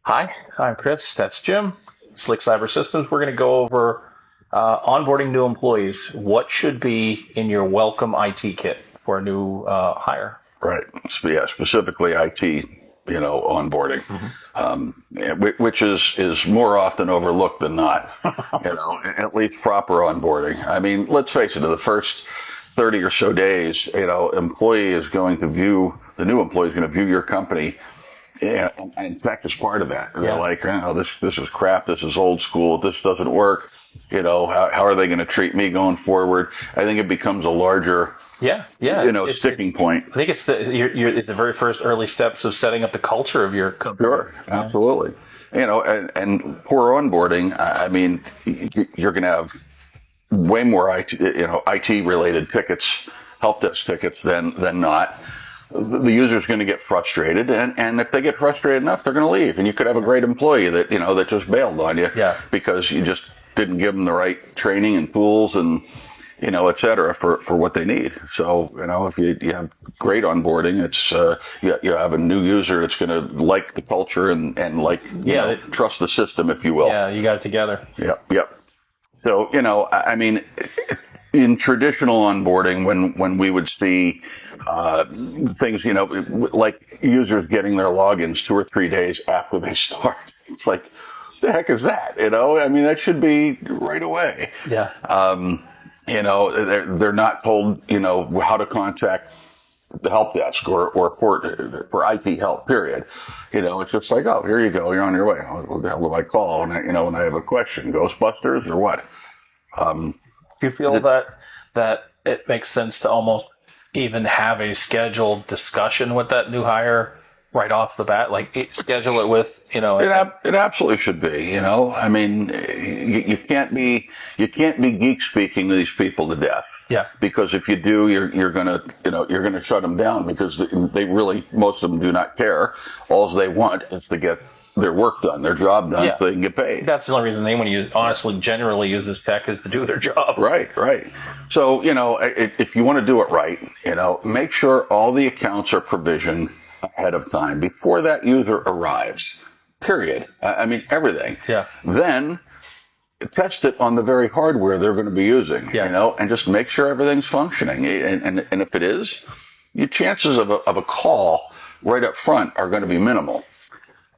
Hi, I'm Chris. That's Jim. Slick Cyber Systems. We're going to go over onboarding new employees. What should be in your welcome IT kit for a new hire? Right. So, yeah, specifically IT, onboarding, Hmm. which is more often overlooked than not, at least proper onboarding. I mean, let's face it, in the first 30 or so days, the new employee is going to view your company. Yeah, and in fact, it's part of that. They're Yeah, like, oh, this is crap. This is old school. This doesn't work. How are they going to treat me going forward? I think it becomes a larger, yeah. sticking point. I think it's the very first early steps of setting up the culture of your company. Sure, Yeah, absolutely. And poor onboarding. I mean, you're going to have way more IT related tickets, help desk tickets than not. The user's going to get frustrated, and if they get frustrated enough, they're going to leave. And you could have a great employee that just bailed on you yeah, because you just didn't give them the right training and tools and et cetera, for what they need. So, if you have great onboarding, it's, you have a new user that's going to like the culture and like, yeah, trust the system, if you will. yeah. You got it together. Yep, yep. So, I mean, in traditional onboarding, when we would see, things, like users getting their logins 2 or 3 days after they start, it's like, the heck is that? I mean, that should be right away. Yeah, They're not told, how to contact the help desk or for IT help, period. It's just like, oh, here you go. You're on your way. What the hell do I call? When I have a question, Ghostbusters or what? Um, do you feel that it makes sense to almost even have a scheduled discussion with that new hire right off the bat? Like schedule it with, it absolutely should be, I mean, you can't be geek speaking these people to death. yeah, Because if you do, you're gonna shut them down because they really, most of them do not care. All they want is to get their work done, their job done, yeah. so they can get paid. That's the only reason they want to use, honestly, generally use this tech is to do their job. Right, right. So, if you want to do it right, make sure all the accounts are provisioned ahead of time before that user arrives. Period. I mean, everything. Yeah, Then test it on the very hardware they're going to be using, yeah, and just make sure everything's functioning. And if it is, your chances of a call right up front are going to be minimal.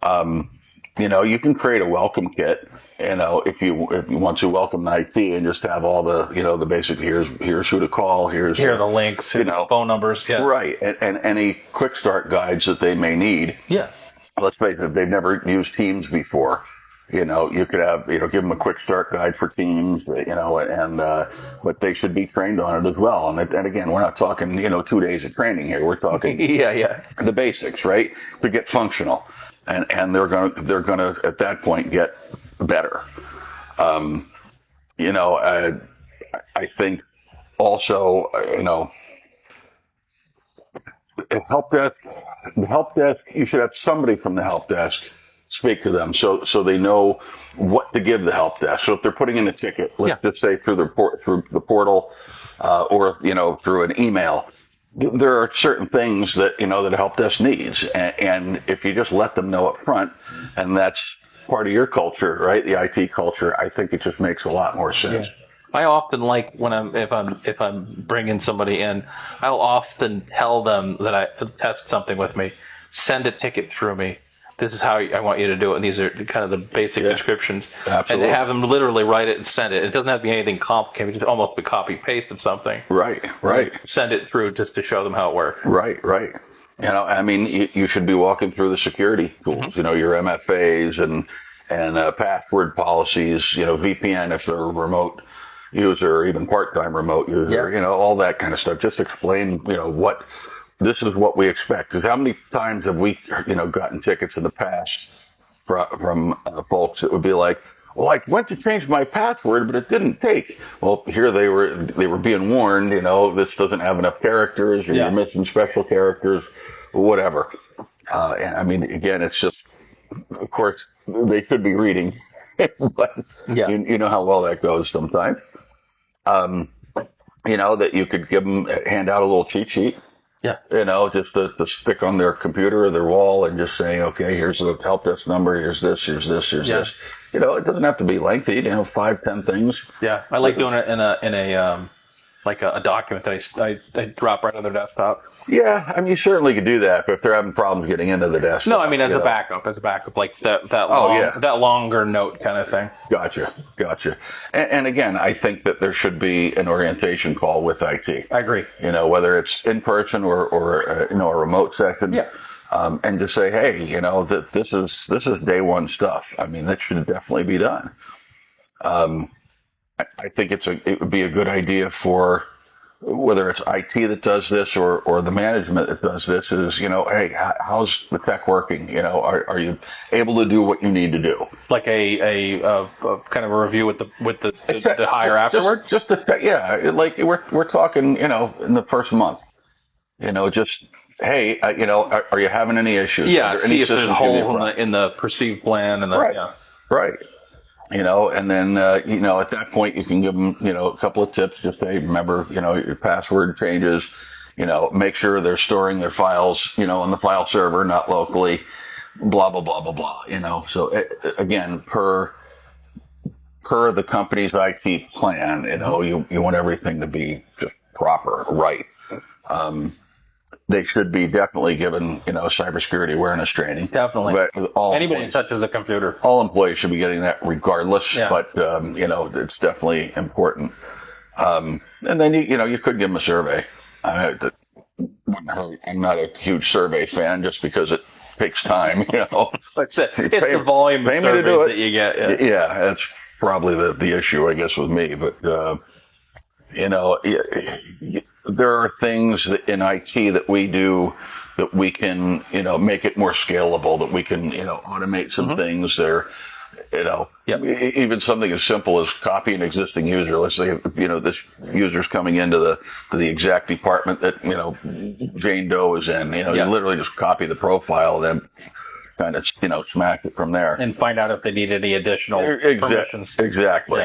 You can create a welcome kit, if you want to welcome the IT and just have all the basic, here's who to call, here are the links, here are the phone numbers. Yeah, right. And any quick start guides that they may need. yeah, Let's face it, if they've never used Teams before, you could have, give them a quick start guide for Teams, but they should be trained on it as well. And again, we're not talking, 2 days of training here. We're talking yeah. the basics, right? To get functional. And they're gonna at that point get better. Um, I think also, help desk, the help desk, you should have somebody from the help desk speak to them so they know what to give the help desk. So if they're putting in a ticket, Yeah. let's just say through the portal, or through an email, there are certain things that a help desk needs, and if you just let them know up front, and that's part of your culture, right? The IT culture, I think it just makes a lot more Yeah. sense. I often like when if I'm bringing somebody in, I'll often tell them that I test something with me. Send a ticket through me. This is how I want you to do it. And these are kind of the basic Yeah, descriptions. absolutely. And have them literally write it and send it. It doesn't have to be anything complicated. Just almost a copy paste of something. Right, right. Send it through just to show them how it works. Right, right. I mean, you should be walking through the security tools, your MFAs and password policies, VPN if they're a remote user or even part-time remote user, Yeah. all that kind of stuff. Just explain, what this is what we expect. Because how many times have we, gotten tickets in the past from folks that would be like, well, I went to change my password, but it didn't take. Well, here they were being warned, this doesn't have enough characters, or Yeah. you're missing special characters, or whatever. And I mean, again, it's just, of course, they should be reading, but Yeah. you know how well that goes sometimes. Um, that you could hand out a little cheat sheet, Yeah. Just to stick on their computer or their wall and just saying, okay, here's the help desk number, here's this, here's this, here's this. It doesn't have to be lengthy, 5-10 things. Yeah. I like doing it in a like a document that I drop right on their desktop. Yeah, I mean, you certainly could do that, but if they're having problems getting into the desktop. No, I mean, as a backup, like that longer note kind of thing. Gotcha. And again, I think that there should be an orientation call with IT. I agree. Whether it's in person or a remote session. Yeah. And to say, hey, that this is day one stuff. I mean, that should definitely be done. I think it would be a good idea for whether it's IT that does this or the management that does this is, hey, how's the tech working? Are you able to do what you need to do? Like a kind of a review with the hire afterward? Like we're talking, in the first month, just, hey, are you having any issues? Yeah, see if there's a hole in the perceived plan and Right. And then, at that point you can give them, a couple of tips. Just say, remember, your password changes, make sure they're storing their files, on the file server, not locally, blah, blah, blah, blah, blah, So again, per the company's IT plan, you want everything to be just proper, right. They should be definitely given, cybersecurity awareness training. Definitely. But anybody who touches a computer. All employees should be getting that regardless. Yeah. But, it's definitely important. And then, you could give them a survey. I'm not a huge survey fan just because it takes time, It's the volume of surveys that you get. Yeah, that's probably the issue, I guess, with me. But, there are things in IT that we do that we can, make it more scalable, that we can, automate some things there. Even something as simple as copy an existing user. Let's say, this user's coming into the exact department that, Jane Doe is in. You literally just copy the profile, then kind of, smack it from there. And find out if they need any additional permissions. Exactly.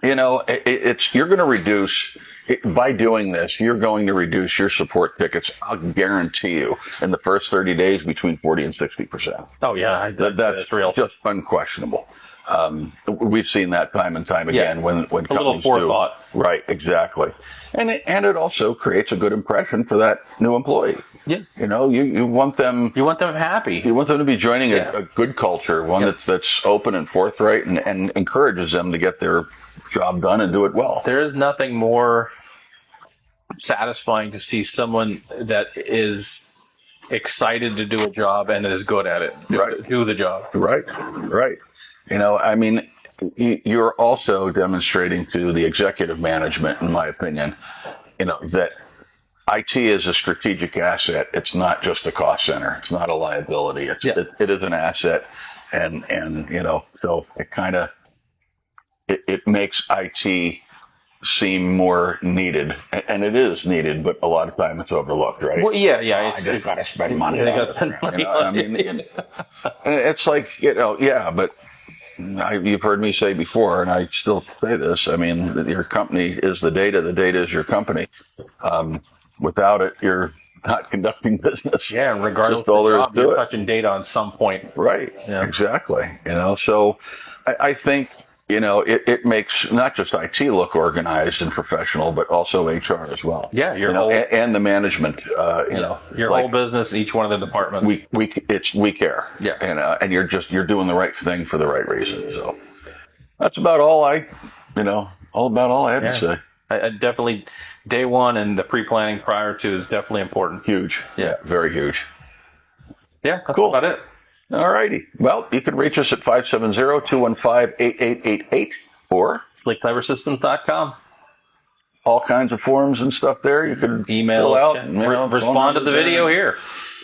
You're going to reduce, by doing this, you're going to reduce your support tickets, I'll guarantee you, in the first 30 days between 40 and 60%. Oh, yeah. That's real. Just unquestionable. We've seen that time and time again when companies a little forethought. Right, exactly. And it also creates a good impression for that new employee. Yeah. You want them happy. You want them to be joining a good culture, one that's open and forthright and encourages them to get their job done and do it well. There is nothing more satisfying to see someone that is excited to do a job and is good at it. Do the job. Right. You're also demonstrating to the executive management, in my opinion, that IT is a strategic asset. It's not just a cost center. It's not a liability. It is an asset. And so it kind of, it makes IT seem more needed, and it is needed, but a lot of time it's overlooked, right? Well, yeah. I just got to spend money. It's like, but you've heard me say before, and I still say this. I mean, your company is the data is your company. Without it, you're not conducting business. Yeah, regardless of the job, you're touching data on some point. Right. Yeah. Exactly. So I think, it makes not just IT look organized and professional, but also HR as well. Yeah, and the management. Your whole business, each one of the departments. We care. Yeah. And you're doing the right thing for the right reason. So that's about all I had to say. I definitely, day one and the pre-planning prior to is definitely important. Huge. Yeah, very huge. Yeah, that's cool. About it. All righty. Well, you can reach us at 570-215-8888 or sleekcleversystems.com. All kinds of forms and stuff there. You can email out, respond to the video here.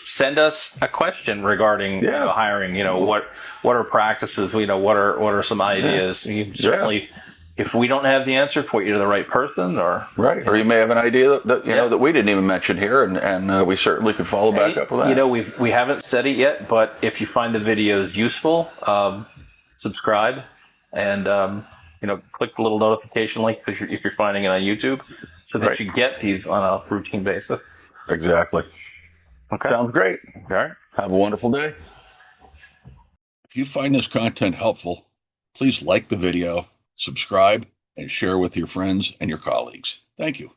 Send us a question regarding hiring. What are practices? What are some ideas? You can certainly. If we don't have the answer, point you to the right person, or you may have an idea that we didn't even mention here, and we certainly could follow back up with that. We haven't said it yet, but if you find the videos useful, subscribe and click the little notification link if you're finding it on YouTube, so that Right. you get these on a routine basis. Exactly. Okay. Sounds great. All right. Have a wonderful day. If you find this content helpful, please like the video, subscribe, and share with your friends and your colleagues. Thank you.